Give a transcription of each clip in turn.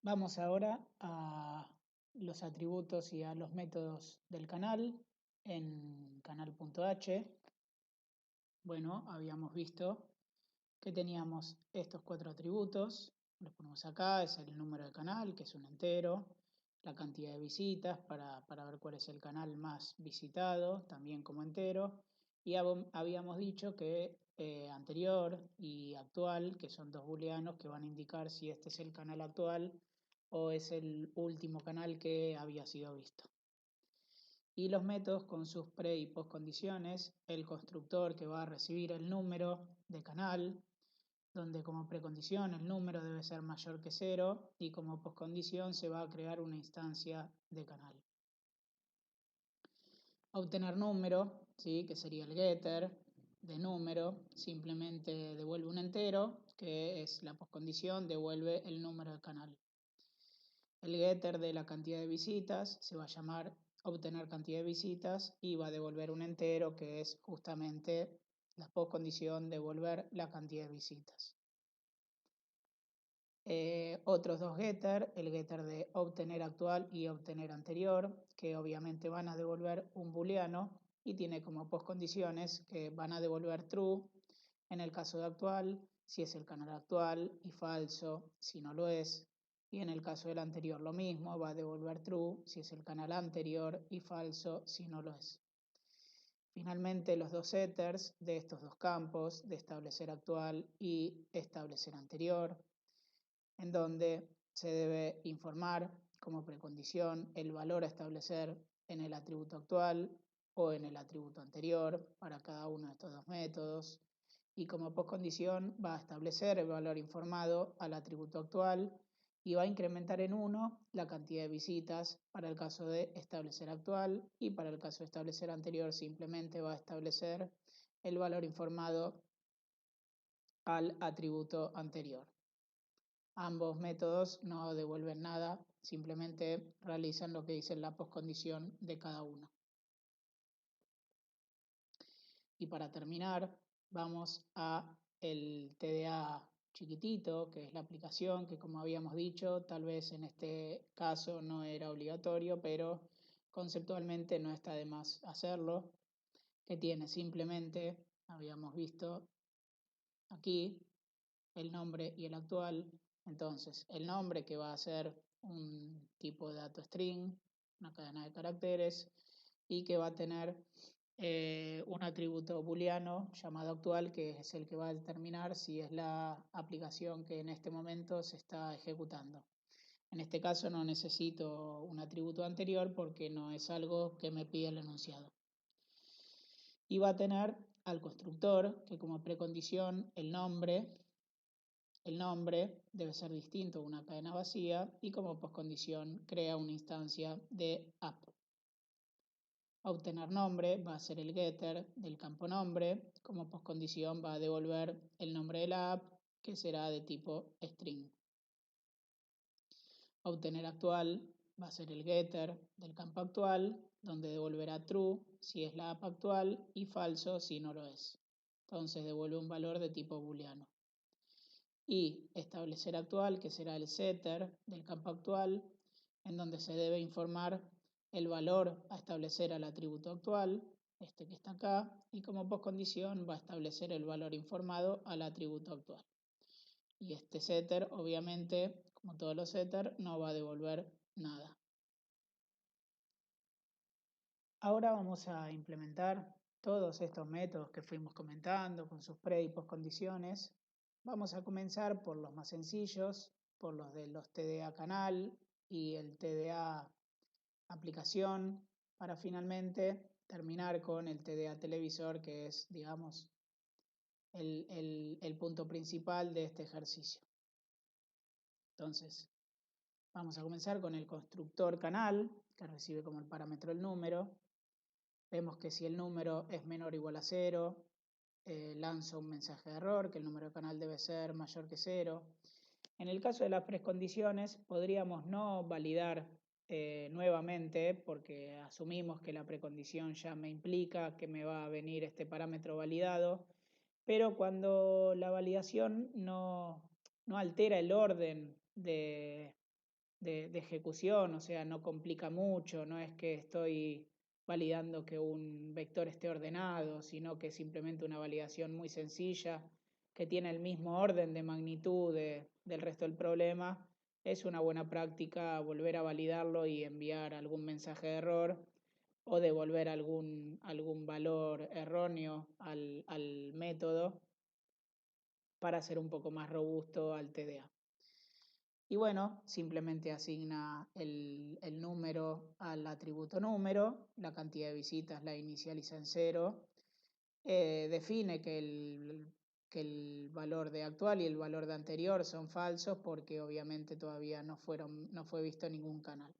Vamos ahora a los atributos y a los métodos del canal en canal.h. Bueno, habíamos visto que teníamos estos 4 atributos. Los ponemos acá, es el número de canal, que es un entero, la cantidad de visitas para ver cuál es el canal más visitado, también como entero. Y habíamos dicho que anterior y actual, que son dos booleanos que van a indicar si este es el canal actual o es el último canal que había sido visto. Y los métodos con sus pre y post condiciones, el constructor que va a recibir el número de canal, donde como precondición el número debe ser mayor que 0 y como postcondición se va a crear una instancia de canal. Obtener número, ¿sí? Que sería el getter de número, simplemente devuelve un entero, que es la postcondición, devuelve el número de canal. El getter de la cantidad de visitas se va a llamar obtener cantidad de visitas y va a devolver un entero, que es justamente la postcondición, devolver la cantidad de visitas. Otros dos getter, el getter de obtener actual y obtener anterior, que obviamente van a devolver un booleano y tiene como postcondiciones que van a devolver true en el caso de actual, si es el canal actual, y falso si no lo es. Y en el caso del anterior lo mismo, va a devolver true si es el canal anterior y falso si no lo es. Finalmente, los dos setters de estos dos campos, de establecer actual y establecer anterior, en donde se debe informar como precondición el valor a establecer en el atributo actual o en el atributo anterior para cada uno de estos dos métodos, y como postcondición va a establecer el valor informado al atributo actual y va a incrementar en 1 la cantidad de visitas para el caso de establecer actual, y para el caso de establecer anterior simplemente va a establecer el valor informado al atributo anterior. Ambos métodos no devuelven nada, simplemente realizan lo que dice la postcondición de cada uno. Y para terminar, vamos a el TDA chiquitito, que es la aplicación, que como habíamos dicho, tal vez en este caso no era obligatorio, pero conceptualmente no está de más hacerlo, que tiene simplemente, habíamos visto aquí, el nombre y el actual. Entonces, el nombre, que va a ser un tipo de dato string, una cadena de caracteres, y que va a tener un atributo booleano llamado actual, que es el que va a determinar si es la aplicación que en este momento se está ejecutando. En este caso no necesito un atributo anterior porque no es algo que me pide el enunciado. Y va a tener al constructor, que como precondición el nombre debe ser distinto a una cadena vacía, y como postcondición crea una instancia de app. Obtener nombre va a ser el getter del campo nombre, como postcondición va a devolver el nombre de la app, que será de tipo string. Obtener actual va a ser el getter del campo actual, donde devolverá true si es la app actual y falso si no lo es. Entonces devuelve un valor de tipo booleano. Y establecer actual, que será el setter del campo actual, en donde se debe informar el valor a establecer al atributo actual, este que está acá, y como postcondición va a establecer el valor informado al atributo actual. Y este setter, obviamente, como todos los setters, no va a devolver nada. Ahora vamos a implementar todos estos métodos que fuimos comentando con sus pre y post condiciones. Vamos a comenzar por los más sencillos, por los de los TDA canal y el TDA aplicación, para finalmente terminar con el TDA televisor, que es, digamos, el punto principal de este ejercicio. Entonces, vamos a comenzar con el constructor canal, que recibe como el parámetro el número. Vemos que si el número es menor o igual a 0, lanza un mensaje de error, que el número de canal debe ser mayor que 0. En el caso de las precondiciones, podríamos no validar nuevamente, porque asumimos que la precondición ya me implica que me va a venir este parámetro validado, pero cuando la validación no altera el orden de ejecución, o sea, no complica mucho, no es que estoy validando que un vector esté ordenado, sino que es simplemente una validación muy sencilla que tiene el mismo orden de magnitud del resto del problema. Es una buena práctica volver a validarlo y enviar algún mensaje de error o devolver algún valor erróneo al método para hacer un poco más robusto al TDA. Y bueno, simplemente asigna el número al atributo número, la cantidad de visitas la inicializa en 0, define que el valor de actual y el valor de anterior son falsos porque obviamente todavía no fue visto ningún canal.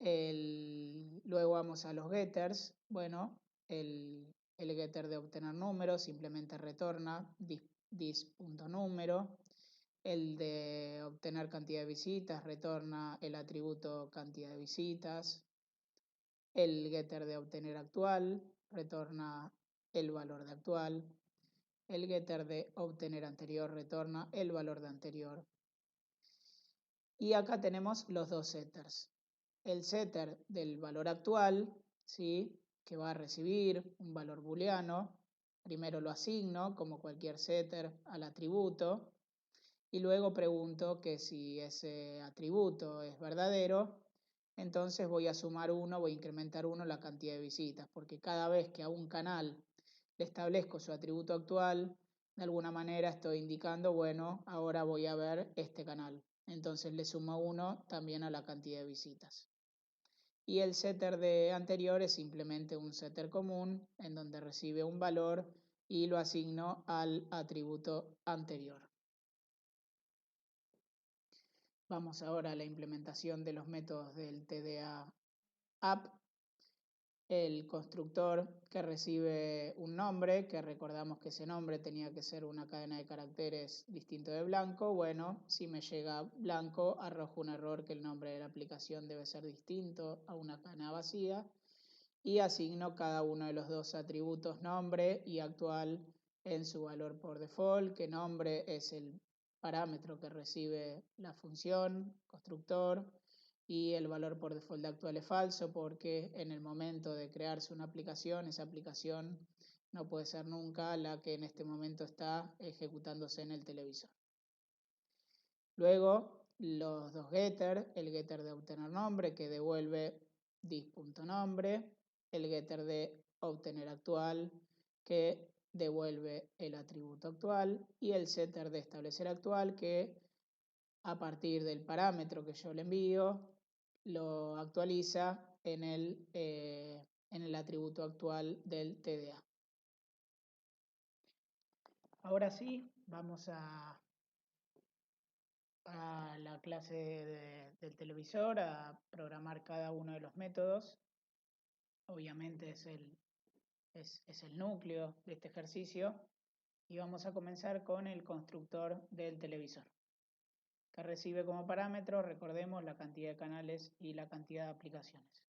Luego vamos a los getters. Bueno, el getter de obtener números simplemente retorna dis.número. El de obtener cantidad de visitas retorna el atributo cantidad de visitas. El getter de obtener actual retorna el valor de actual. El getter de obtener anterior retorna el valor de anterior. Y acá tenemos los dos setters. El setter del valor actual, ¿sí?, que va a recibir un valor booleano. Primero lo asigno, como cualquier setter, al atributo. Y luego pregunto que si ese atributo es verdadero, entonces voy a sumar 1, voy a incrementar 1 la cantidad de visitas, porque cada vez que a un canal le establezco su atributo actual, de alguna manera estoy indicando, bueno, ahora voy a ver este canal. Entonces le sumo 1 también a la cantidad de visitas. Y el setter de anterior es simplemente un setter común en donde recibe un valor y lo asigno al atributo anterior. Vamos ahora a la implementación de los métodos del TDA app. El constructor que recibe un nombre, que recordamos que ese nombre tenía que ser una cadena de caracteres distinto de blanco. Bueno, si me llega blanco, arrojo un error que el nombre de la aplicación debe ser distinto a una cadena vacía. Y asigno cada uno de los dos atributos nombre y actual en su valor por default, que nombre es el parámetro que recibe la función constructor y el valor por default de actual es falso porque en el momento de crearse una aplicación, esa aplicación no puede ser nunca la que en este momento está ejecutándose en el televisor. Luego los dos getters, el getter de obtener nombre que devuelve dis.nombre, el getter de obtener actual que devuelve el atributo actual y el setter de establecer actual que a partir del parámetro que yo le envío lo actualiza en el atributo actual del TDA. Ahora sí, vamos a la clase del televisor, a programar cada uno de los métodos. Obviamente es el núcleo de este ejercicio y vamos a comenzar con el constructor del televisor, que recibe como parámetro, recordemos, la cantidad de canales y la cantidad de aplicaciones.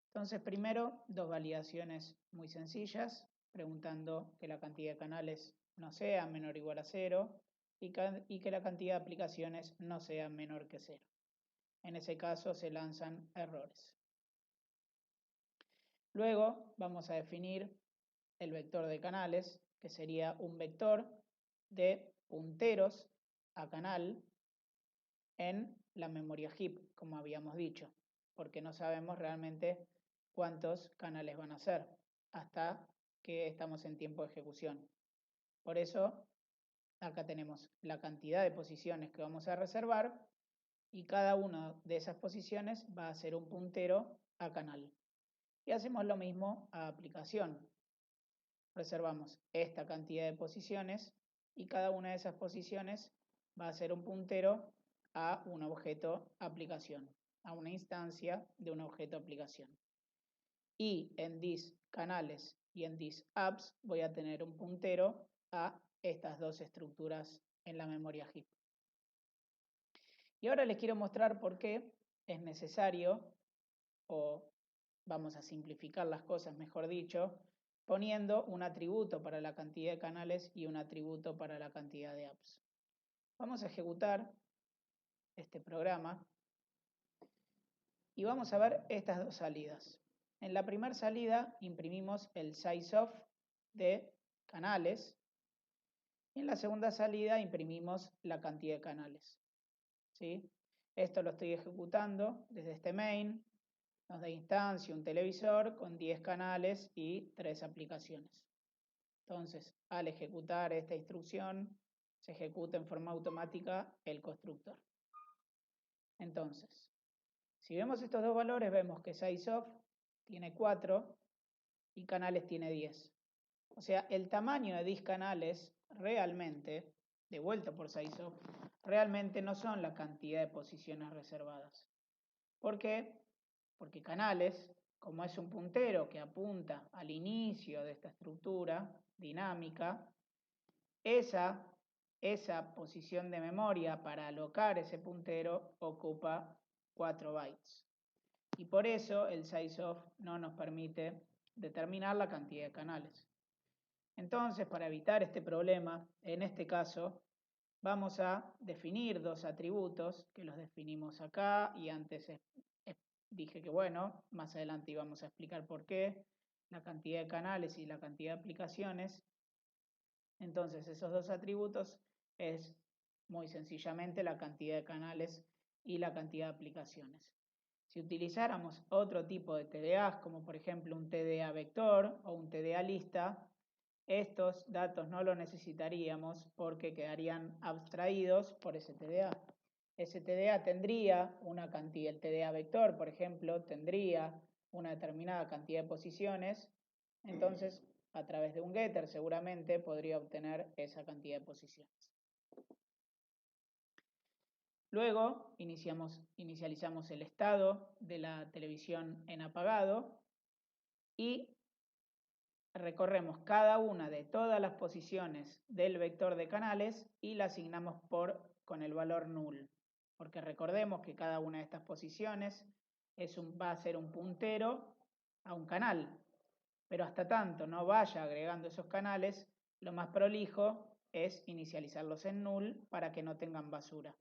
Entonces, primero, dos validaciones muy sencillas, preguntando que la cantidad de canales no sea menor o igual a 0 y que la cantidad de aplicaciones no sea menor que 0. En ese caso se lanzan errores. Luego vamos a definir el vector de canales, que sería un vector de punteros a canal en la memoria heap, como habíamos dicho, porque no sabemos realmente cuántos canales van a ser hasta que estamos en tiempo de ejecución. Por eso, acá tenemos la cantidad de posiciones que vamos a reservar y cada una de esas posiciones va a ser un puntero a canal. Y hacemos lo mismo a aplicación. Reservamos esta cantidad de posiciones y cada una de esas posiciones va a ser un puntero a un objeto aplicación, a una instancia de un objeto aplicación. Y en dis canales y en dis apps voy a tener un puntero a estas dos estructuras en la memoria heap. Y ahora les quiero mostrar por qué es necesario, o vamos a simplificar las cosas, mejor dicho, poniendo un atributo para la cantidad de canales y un atributo para la cantidad de apps. Vamos a ejecutar este programa y vamos a ver estas dos salidas. En la primera salida imprimimos el size-of de canales y en la segunda salida imprimimos la cantidad de canales. ¿Sí? Esto lo estoy ejecutando desde este main, nos da instancia un televisor con 10 canales y 3 aplicaciones. Entonces, al ejecutar esta instrucción, se ejecuta en forma automática el constructor. Entonces, si vemos estos dos valores, vemos que sizeof tiene 4 y canales tiene 10. O sea, el tamaño de 10 canales realmente, devuelto por sizeof, realmente no son la cantidad de posiciones reservadas. ¿Por qué? Porque canales, como es un puntero que apunta al inicio de esta estructura dinámica, esa posición de memoria para alocar ese puntero ocupa 4 bytes. Y por eso el sizeof no nos permite determinar la cantidad de canales. Entonces, para evitar este problema, en este caso, vamos a definir dos atributos que los definimos acá y antes dije que bueno, más adelante íbamos a explicar por qué, la cantidad de canales y la cantidad de aplicaciones. Entonces, esos dos atributos es muy sencillamente la cantidad de canales y la cantidad de aplicaciones. Si utilizáramos otro tipo de TDAs, como por ejemplo un TDA vector o un TDA lista, estos datos no los necesitaríamos porque quedarían abstraídos por ese TDA. Ese TDA tendría una cantidad, el TDA vector, por ejemplo, tendría una determinada cantidad de posiciones, entonces a través de un getter seguramente podría obtener esa cantidad de posiciones. Luego inicializamos el estado de la televisión en apagado y recorremos cada una de todas las posiciones del vector de canales y la asignamos con el valor null. Porque recordemos que cada una de estas posiciones va a ser un puntero a un canal. Pero hasta tanto no vaya agregando esos canales, lo más prolijo es inicializarlos en null para que no tengan basura.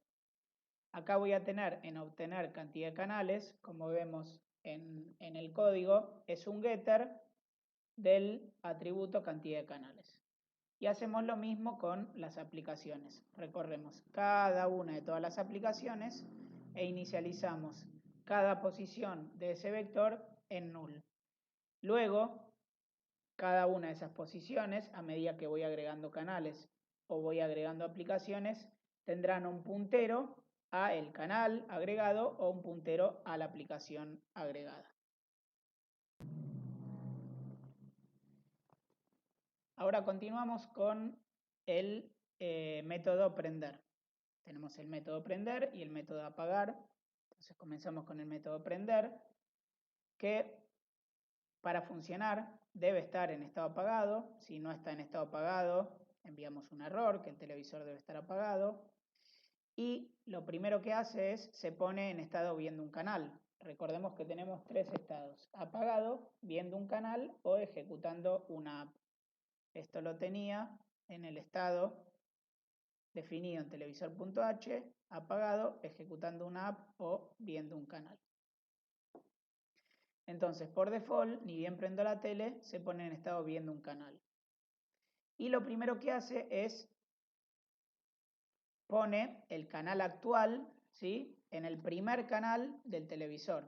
Acá voy a tener en obtener cantidad de canales, como vemos en el código, es un getter del atributo cantidad de canales. Y hacemos lo mismo con las aplicaciones. Recorremos cada una de todas las aplicaciones e inicializamos cada posición de ese vector en null. Luego, cada una de esas posiciones, a medida que voy agregando canales o voy agregando aplicaciones, tendrán un puntero a el canal agregado o un puntero a la aplicación agregada. Ahora continuamos con el método prender. Tenemos el método prender y el método apagar. Entonces comenzamos con el método prender, que para funcionar debe estar en estado apagado. Si no está en estado apagado, enviamos un error, que el televisor debe estar apagado. Y lo primero que hace es, se pone en estado viendo un canal. Recordemos que tenemos tres estados: apagado, viendo un canal o ejecutando una app. Esto lo tenía en el estado definido en televisor.h, apagado, ejecutando una app o viendo un canal. Entonces, por default, ni bien prendo la tele, se pone en estado viendo un canal. Y lo primero que hace es pone el canal actual, ¿sí?, en el primer canal del televisor.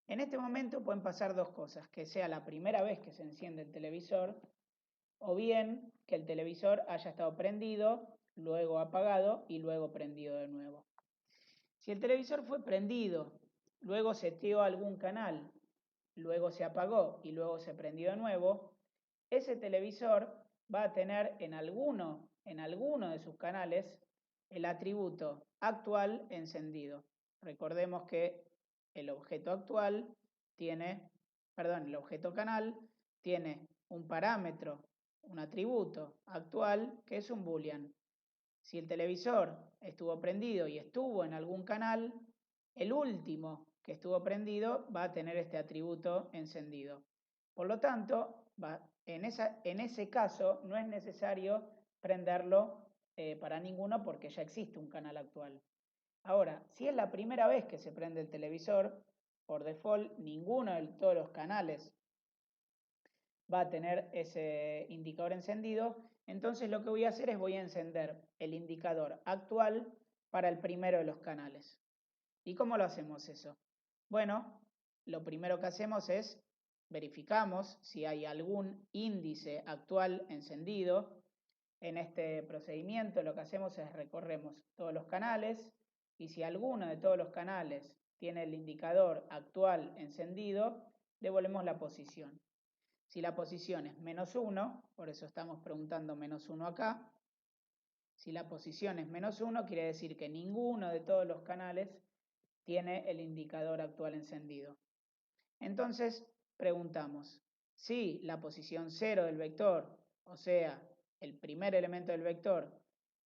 En este momento pueden pasar dos cosas: que sea la primera vez que se enciende el televisor, o bien que el televisor haya estado prendido, luego apagado y luego prendido de nuevo. Si el televisor fue prendido, luego seteó algún canal, luego se apagó y luego se prendió de nuevo, ese televisor va a tener en alguno de sus canales el atributo actual encendido. Recordemos que el objeto actual el objeto canal tiene un parámetro, un atributo actual que es un boolean. Si el televisor estuvo prendido y estuvo en algún canal, el último que estuvo prendido va a tener este atributo encendido. Por lo tanto, en ese caso no es necesario prenderlo para ninguno porque ya existe un canal actual. Ahora, si es la primera vez que se prende el televisor, por default ninguno de todos los canales va a tener ese indicador encendido, entonces lo que voy a hacer es voy a encender el indicador actual para el primero de los canales. ¿Y cómo lo hacemos eso? Bueno, lo primero que hacemos es verificamos si hay algún índice actual encendido. En este procedimiento lo que hacemos es recorremos todos los canales y si alguno de todos los canales tiene el indicador actual encendido, devolvemos la posición. Si la posición es -1, por eso estamos preguntando -1 acá, si la posición es -1 quiere decir que ninguno de todos los canales tiene el indicador actual encendido. Entonces preguntamos, si la posición 0 del vector, o sea, el primer elemento del vector,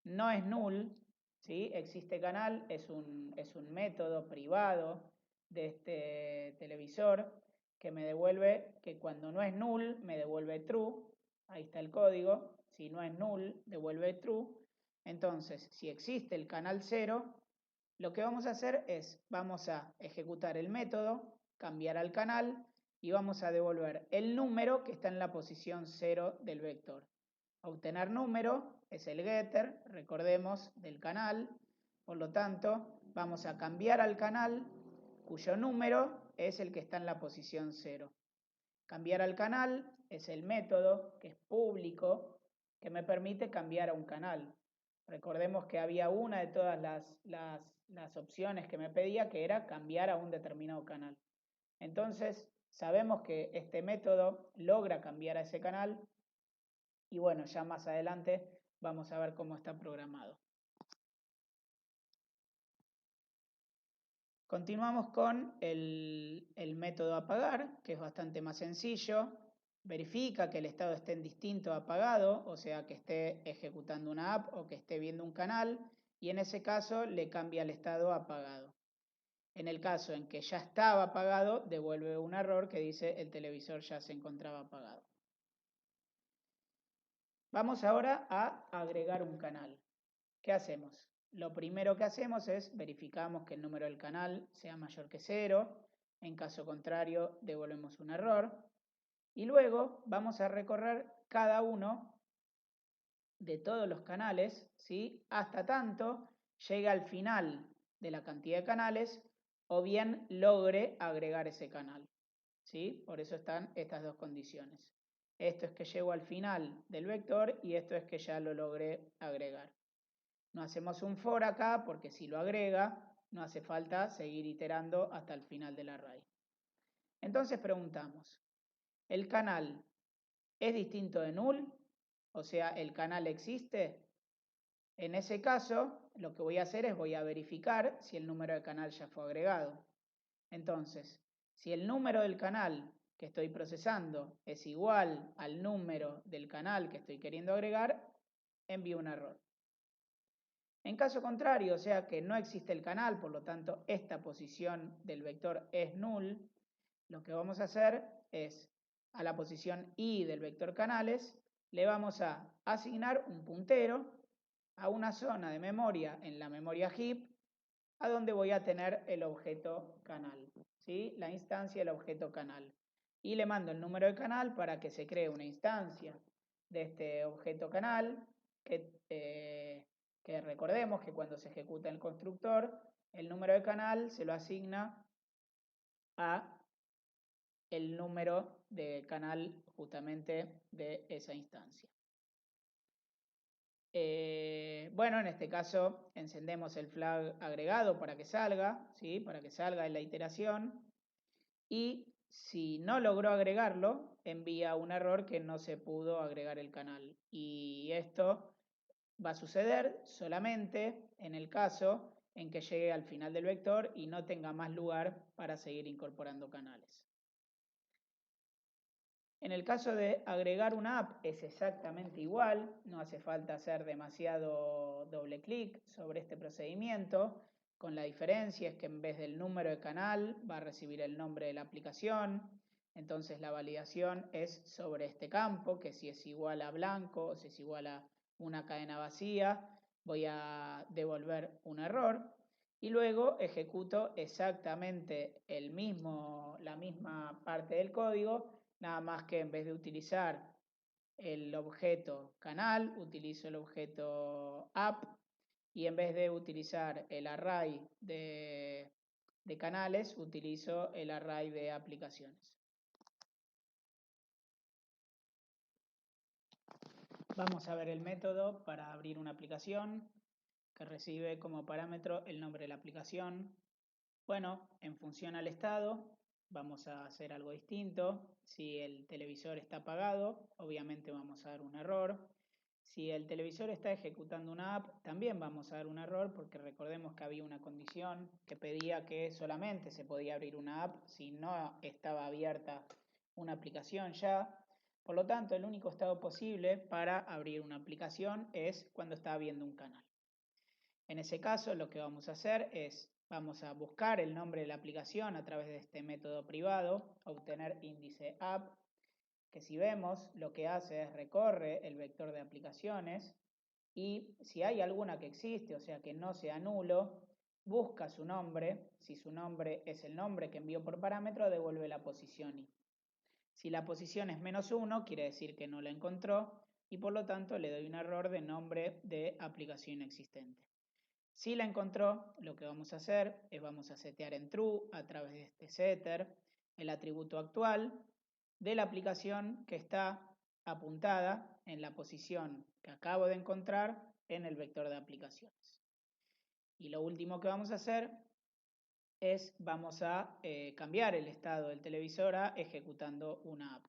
no es null, ¿sí? Existe canal, es un método privado de este televisor que me devuelve, que cuando no es null, me devuelve true, ahí está el código, si no es null, devuelve true. Entonces, si existe el canal 0, lo que vamos a hacer es, vamos a ejecutar el método, cambiar al canal y vamos a devolver el número que está en la posición 0 del vector. Obtener número es el getter, recordemos, del canal, por lo tanto, vamos a cambiar al canal cuyo número es el que está en la posición 0. Cambiar al canal es el método que es público que me permite cambiar a un canal. Recordemos que había una de todas las opciones que me pedía que era cambiar a un determinado canal. Entonces, sabemos que este método logra cambiar a ese canal y bueno, ya más adelante vamos a ver cómo está programado. Continuamos con el método apagar, que es bastante más sencillo. Verifica que el estado esté en distinto a apagado, o sea, que esté ejecutando una app o que esté viendo un canal, y en ese caso le cambia el estado a apagado. En el caso en que ya estaba apagado, devuelve un error que dice el televisor ya se encontraba apagado. Vamos ahora a agregar un canal. ¿Qué hacemos? Lo primero que hacemos es verificamos que el número del canal sea mayor que 0. En caso contrario, devolvemos un error. Y luego vamos a recorrer cada uno de todos los canales, ¿sí? Hasta tanto llegue al final de la cantidad de canales o bien logre agregar ese canal, ¿sí? Por eso están estas dos condiciones. Esto es que llego al final del vector y esto es que ya lo logré agregar. No hacemos un for acá porque si lo agrega no hace falta seguir iterando hasta el final del array. Entonces preguntamos, ¿el canal es distinto de null? O sea, ¿el canal existe? En ese caso, lo que voy a hacer es voy a verificar si el número de canal ya fue agregado. Entonces, si el número del canal que estoy procesando es igual al número del canal que estoy queriendo agregar, envío un error. En caso contrario, o sea que no existe el canal, por lo tanto esta posición del vector es null, lo que vamos a hacer es a la posición i del vector canales le vamos a asignar un puntero a una zona de memoria en la memoria heap a donde voy a tener el objeto canal, ¿sí? La instancia del objeto canal. Y le mando el número de canal para que se cree una instancia de este objeto canal que recordemos que cuando se ejecuta el constructor, el número de canal se lo asigna a el número de canal justamente de esa instancia. Bueno, en este caso encendemos el flag agregado para que salga, ¿sí? Para que salga en la iteración. Y si no logró agregarlo, envía un error que no se pudo agregar el canal. Y esto va a suceder solamente en el caso en que llegue al final del vector y no tenga más lugar para seguir incorporando canales. En el caso de agregar una app es exactamente igual, no hace falta hacer demasiado doble clic sobre este procedimiento, con la diferencia es que en vez del número de canal va a recibir el nombre de la aplicación, entonces la validación es sobre este campo, que si es igual a blanco o si es igual a una cadena vacía, voy a devolver un error y luego ejecuto exactamente la misma parte del código, nada más que en vez de utilizar el objeto canal, utilizo el objeto app y en vez de utilizar el array de canales, utilizo el array de aplicaciones. Vamos a ver el método para abrir una aplicación que recibe como parámetro el nombre de la aplicación. Bueno, en función al estado, vamos a hacer algo distinto. Si el televisor está apagado, obviamente vamos a dar un error. Si el televisor está ejecutando una app, también vamos a dar un error porque recordemos que había una condición que pedía que solamente se podía abrir una app si no estaba abierta una aplicación ya. Por lo tanto, el único estado posible para abrir una aplicación es cuando está habiendo un canal. En ese caso, lo que vamos a hacer es, vamos a buscar el nombre de la aplicación a través de este método privado, obtener índice app, que si vemos lo que hace es recorre el vector de aplicaciones y si hay alguna que existe, o sea que no sea nulo, busca su nombre. Si su nombre es el nombre que envió por parámetro, devuelve la posición i. Si la posición es -1, quiere decir que no la encontró y por lo tanto le doy un error de nombre de aplicación existente. Si la encontró, lo que vamos a hacer es vamos a setear en true a través de este setter el atributo actual de la aplicación que está apuntada en la posición que acabo de encontrar en el vector de aplicaciones. Y lo último que vamos a hacer es vamos a cambiar el estado del televisor a ejecutando una app.